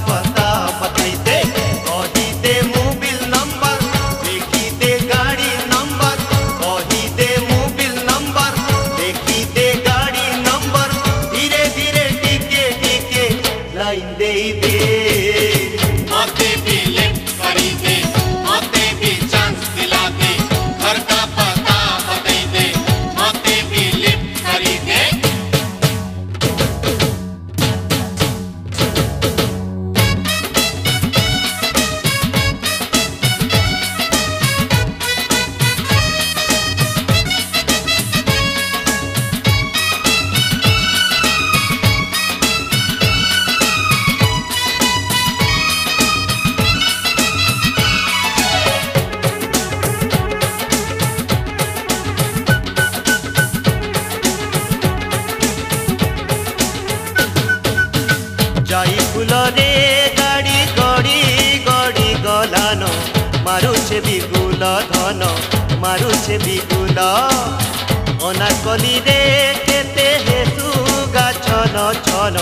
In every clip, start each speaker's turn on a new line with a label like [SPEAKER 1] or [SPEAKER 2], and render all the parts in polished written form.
[SPEAKER 1] पता बताई दे, कही दे मोबिल नंबर, देखी दे गाड़ी नंबर, कही दे मोबिल नंबर, देखी दे गाड़ी नंबर, धीरे धीरे टिके टिके लाइन दे दे।
[SPEAKER 2] मते भी लिफ्ट करी दे, मते भी चांस दिला दे, घर का पता बताई दे, मते भी लिफ्ट करी दे।
[SPEAKER 1] जाई फुल रे गाड़ी गड़ी गड़ी गलानो, मारुछे बिगुल धन, मारुछे बिगुल अनाकली रे केते हेतु गाछन छन,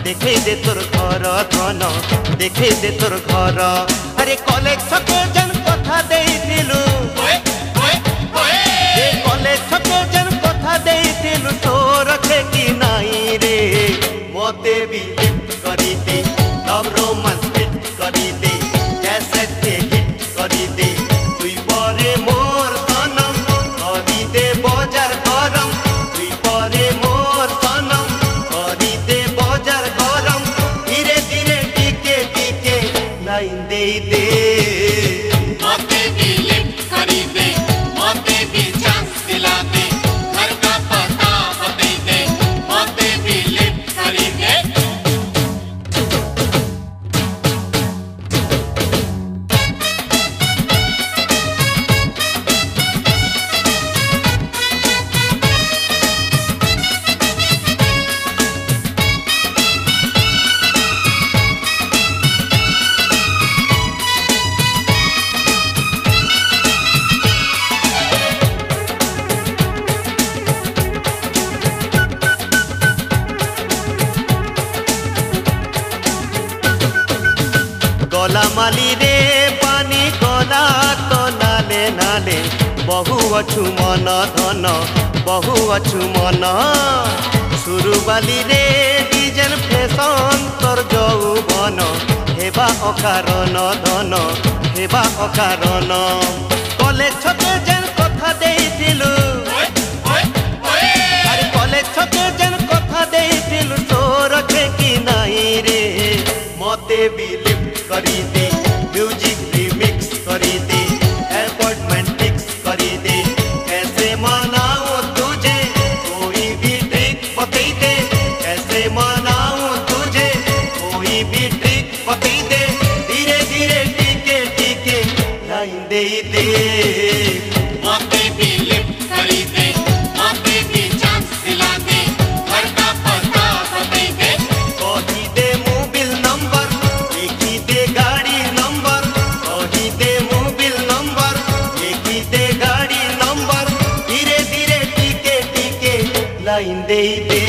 [SPEAKER 1] देखे दे तोर घर धन, देखे दे तोर घर। अरे कलेज छके जन कथा देइथिलु, कलेज छके जन कथा देइथिलु, तोर छे कि नाई रे। मते भी लिफ्ट करी दे, लव रोमांस हिट करी दे, कैसेट के हिट करी दे, तुई परे मोर सनम, करी दे बजार गरम, तुई परे मोर सनम, करी दे बजार गरम, धीरे धीरे टिके टिके लाइन दे दे।
[SPEAKER 2] मते भी लिफ्ट करी दे, मते भी चांस दिला दे, घर का पता बताई दे, मते भी लिफ्ट करी दे।
[SPEAKER 1] गला माली रे पानी गला तो नाले नाले, बहु अछु मन धन, बहु अछु मन, सुरु बाली रे डिजाइन फैशन तोर यौवन, हेबा अकारण धन, हेबा अकारण। कलेज छके जेन कथा देइथिलु, अरे कलेज छके जेन कथा देइथिलु, तोर छे कि नाई रे। मते भी लिफ्ट करी दे, म्यूजिक रिमिक्स करी दे, अपॉइंटमेंट फिक्स करी दे, कैसे मनाऊं तुझे कोई भी ट्रिक बताई दे, कैसे मनाऊं तुझे कोई भी ट्रिक बताई दे, धीरे धीरे टिके टिके लाइन दे दे।
[SPEAKER 2] मते भी लिफ्ट करी दे, मते भी चांस दिला दे, घर का पता बताई दे,
[SPEAKER 1] कही दे मोबिल नंबर, देखी दे गाड़ी नंबर, कही दे मोबिल नंबर, देखी दे गाड़ी नंबर, धीरे धीरे टिके टिके लाइन दे दे।